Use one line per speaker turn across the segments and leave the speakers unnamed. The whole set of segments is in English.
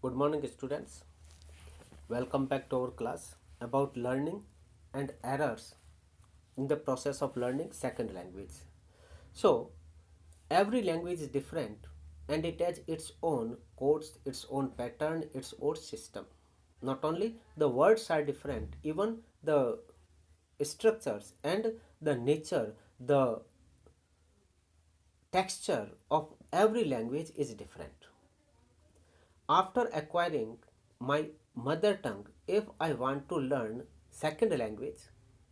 Good morning, students. Welcome back to our class about learning and errors in the process of learning second language. So, every language is different and it has its own codes, its own pattern, its own system. Not only the words are different, even the structures and the nature, the texture of every language is different. After acquiring my mother tongue, if I want to learn second language,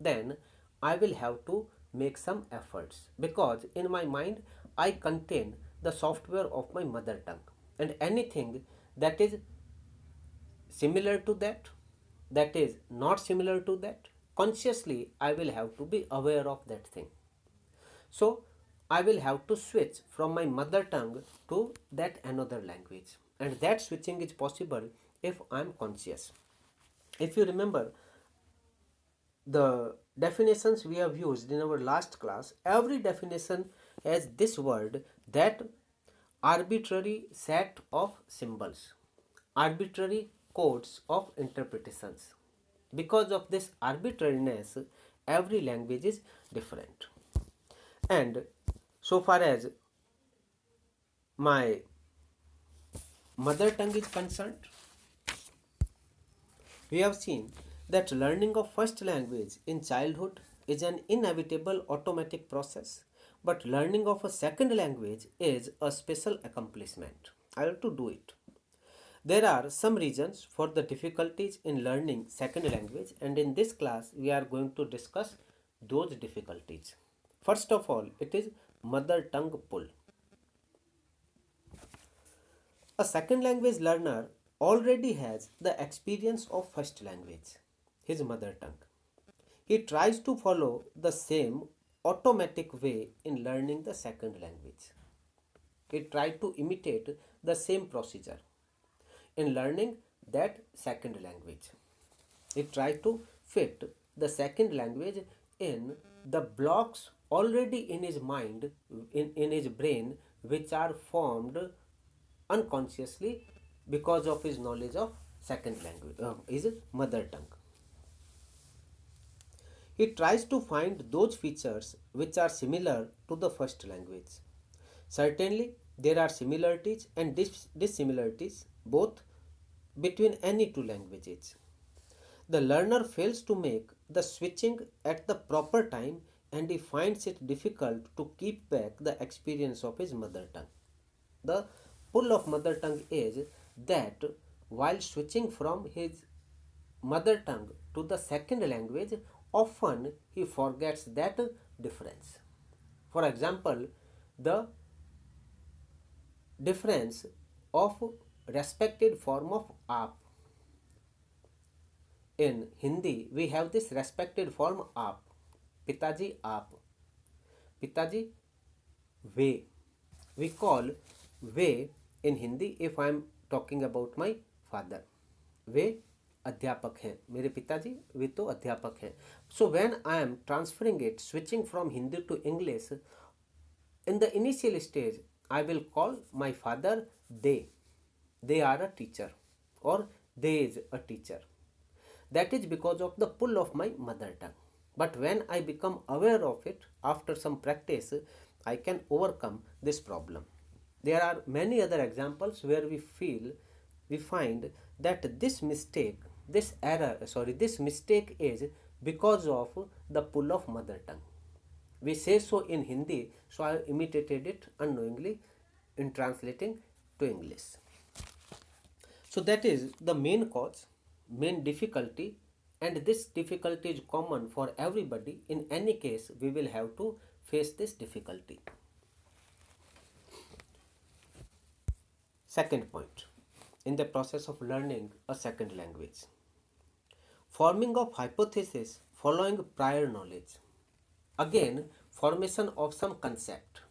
then I will have to make some efforts because in my mind I contain the software of my mother tongue, and anything that is similar to that, that is not similar to that, consciously I will have to be aware of that thing. So I will have to switch from my mother tongue to that another language. And that switching is possible if I am conscious. If you remember the definitions we have used in our last class, every definition has this word, that arbitrary set of symbols, arbitrary codes of interpretations. Because of this arbitrariness, every language is different. And so far as my mother tongue is concerned, we have seen that learning of first language in childhood is an inevitable automatic process, but learning of a second language is a special accomplishment. I have to do it. There are some reasons for the difficulties in learning second language, and in this class we are going to discuss those difficulties. First of all, it is mother tongue pull. A second language learner already has the experience of first language, his mother tongue. He tries to follow the same automatic way in learning the second language. He tries to imitate the same procedure in learning that second language. He tries to fit the second language in the blocks already in his mind, in his brain, which are formed unconsciously because of his knowledge of second language, his mother tongue. He tries to find those features which are similar to the first language. Certainly, there are similarities and dissimilarities both between any two languages. The learner fails to make the switching at the proper time and he finds it difficult to keep back the experience of his mother tongue. The pull of mother tongue is that while switching from his mother tongue to the second language, often he forgets that difference. For example, the difference of respected form of aap. In Hindi, we have this respected form aap. Pitaji aap. Pitaji ve. We call ve in Hindi if I am talking about my father. वे अध्यापक हैं, मेरे पिताजी वे तो अध्यापक हैं. So when I am transferring it, switching from Hindi to English, in the initial stage I will call my father they are a teacher, or they is a teacher. That is because of the pull of my mother tongue. But when I become aware of it after some practice, I can overcome this problem. There are many other examples where we find that this mistake is because of the pull of mother tongue. We say so in Hindi, so I imitated it unknowingly in translating to English. So that is the main cause, main difficulty, and this difficulty is common for everybody. In any case, we will have to face this difficulty. Second point, in the process of learning a second language, forming of hypothesis following prior knowledge. Again, formation of some concept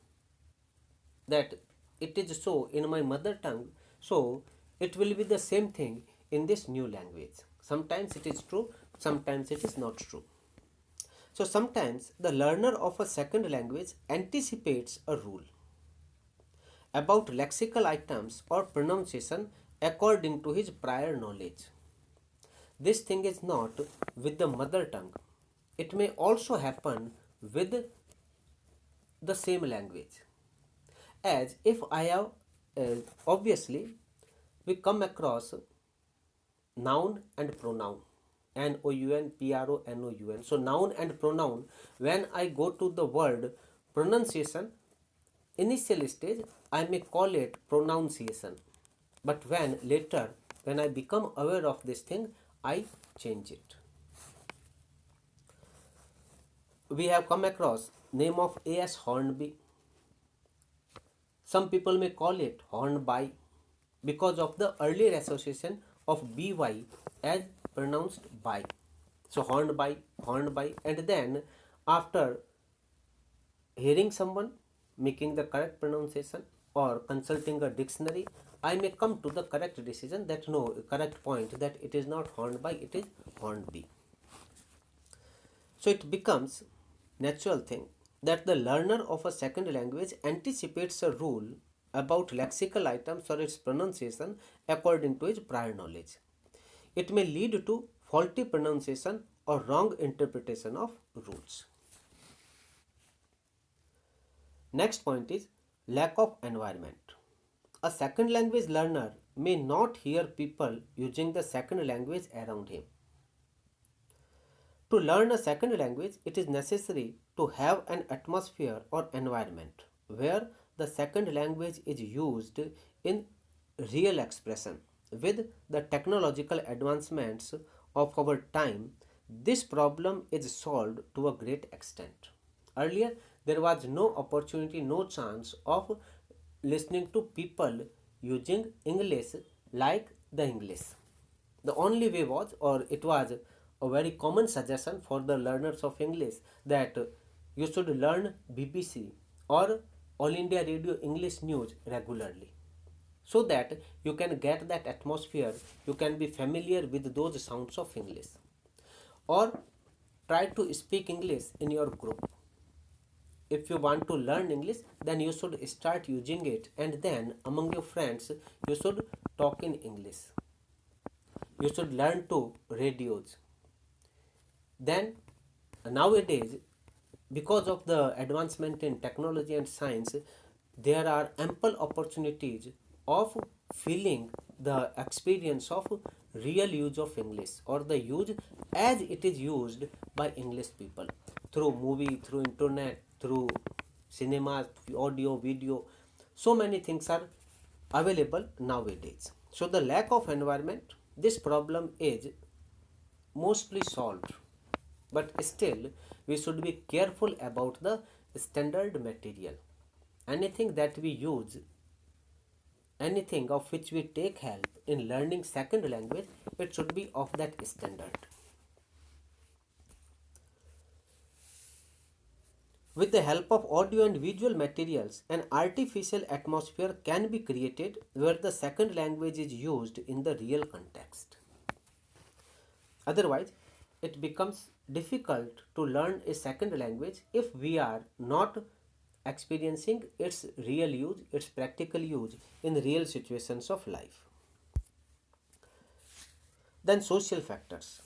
that it is so in my mother tongue, so it will be the same thing in this new language. Sometimes it is true, sometimes it is not true. So sometimes the learner of a second language anticipates a rule about lexical items or pronunciation according to his prior knowledge. This thing is not with the mother tongue. It may also happen with the same language. As if I have, obviously, we come across noun and pronoun. Noun, pronoun. So, noun and pronoun, when I go to the word pronunciation, initial stage, I may call it pronunciation. But when later, when I become aware of this thing, I change it. We have come across name of A as Hornby. Some people may call it Hornby because of the earlier association of by as pronounced by. So Hornby, and then after hearing someone making the correct pronunciation or consulting a dictionary, I may come to the correct decision that no, correct point that it is not Hornby, it is Hornby. So it becomes natural thing that the learner of a second language anticipates a rule about lexical items or its pronunciation according to his prior knowledge. It may lead to faulty pronunciation or wrong interpretation of rules. Next point is lack of environment. A second language learner may not hear people using the second language around him. To learn a second language, it is necessary to have an atmosphere or environment where the second language is used in real expression. With the technological advancements of our time, this problem is solved to a great extent. Earlier, there was no opportunity, no chance of listening to people using English like the English. The only way was, or it was a very common suggestion for the learners of English that you should learn BBC or All India Radio English News regularly so that you can get that atmosphere, you can be familiar with those sounds of English, or try to speak English in your group. If you want to learn English, then you should start using it, and then among your friends you should talk in English. You should learn to radios. Then nowadays, because of the advancement in technology and science, there are ample opportunities of feeling the experience of real use of English or the use as it is used by English people through movie, through internet, through cinema, audio, video. So many things are available nowadays. So the lack of environment, this problem is mostly solved, but still we should be careful about the standard material. Anything that we use, anything of which we take help in learning second language, it should be of that standard. With the help of audio and visual materials, an artificial atmosphere can be created where the second language is used in the real context. Otherwise, it becomes difficult to learn a second language if we are not experiencing its real use, its practical use in real situations of life. Then, social factors.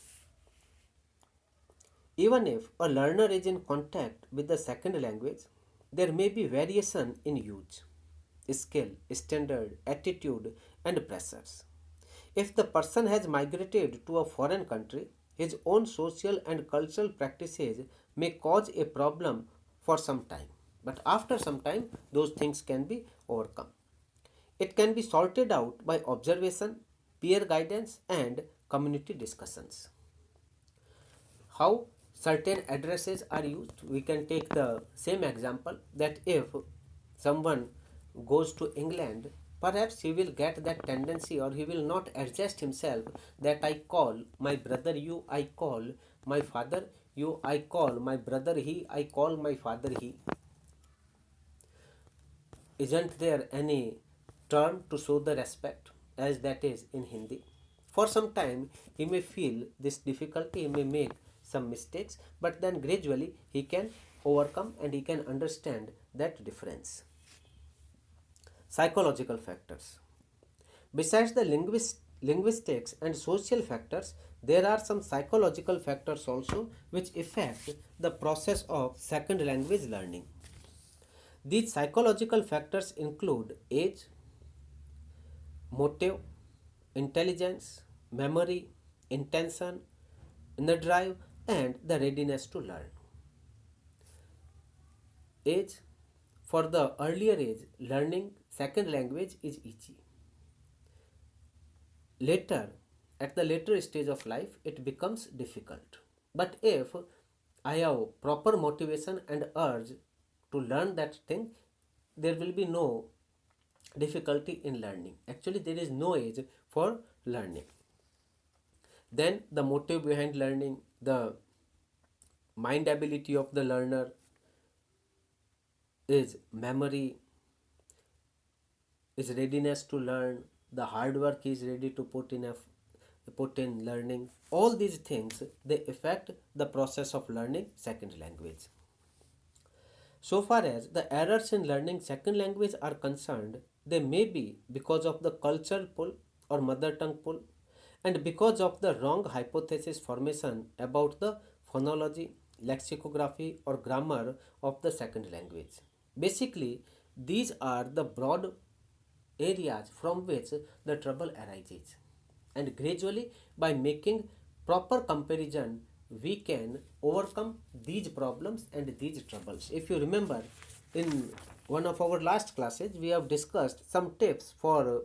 Even if a learner is in contact with the second language, there may be variation in use, skill, standard, attitude, and pressures. If the person has migrated to a foreign country, his own social and cultural practices may cause a problem for some time. But after some time, those things can be overcome. It can be sorted out by observation, peer guidance, and community discussions. How certain addresses are used, we can take the same example that if someone goes to England, perhaps he will get that tendency or he will not adjust himself that I call my brother you, I call my father you, I call my brother he, I call my father he. Isn't there any term to show the respect as that is in Hindi? For some time he may feel this difficulty, he may make some mistakes, but then gradually he can overcome and he can understand that difference. Psychological factors. Besides the linguistics and social factors, there are some psychological factors also which affect the process of second language learning. These psychological factors include age, motive, intelligence, memory, intention, inner drive, and the readiness to learn. Age. For the earlier age, learning second language is easy. Later, at the later stage of life, it becomes difficult. But if I have proper motivation and urge to learn that thing, there will be no difficulty in learning. Actually, there is no age for learning. Then the motive behind learning, the mind ability of the learner is memory, is readiness to learn, the hard work he is ready to put in learning. All these things they affect the process of learning second language. So far as the errors in learning second language are concerned, they may be because of the cultural pull or mother tongue pull, and because of the wrong hypothesis formation about the phonology, lexicography, or grammar of the second language. Basically, these are the broad areas from which the trouble arises. And gradually, by making proper comparison, we can overcome these problems and these troubles. If you remember, in one of our last classes, we have discussed some tips for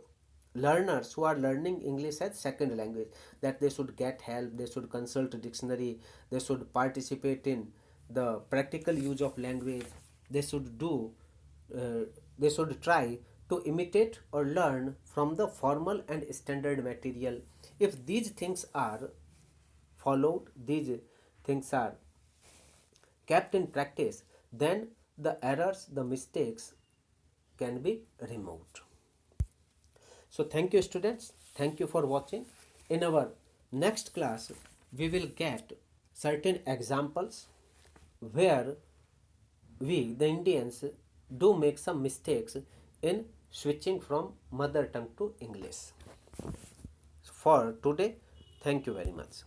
learners who are learning English as second language, that they should get help, they should consult a dictionary, they should participate in the practical use of language, they should do uh, they should try to imitate or learn from the formal and standard material. If these things are followed, these things are kept in practice, then the errors, the mistakes can be removed. So thank you students, thank you for watching. In our next class, we will get certain examples where we, the Indians, do make some mistakes in switching from mother tongue to English. For today, thank you very much.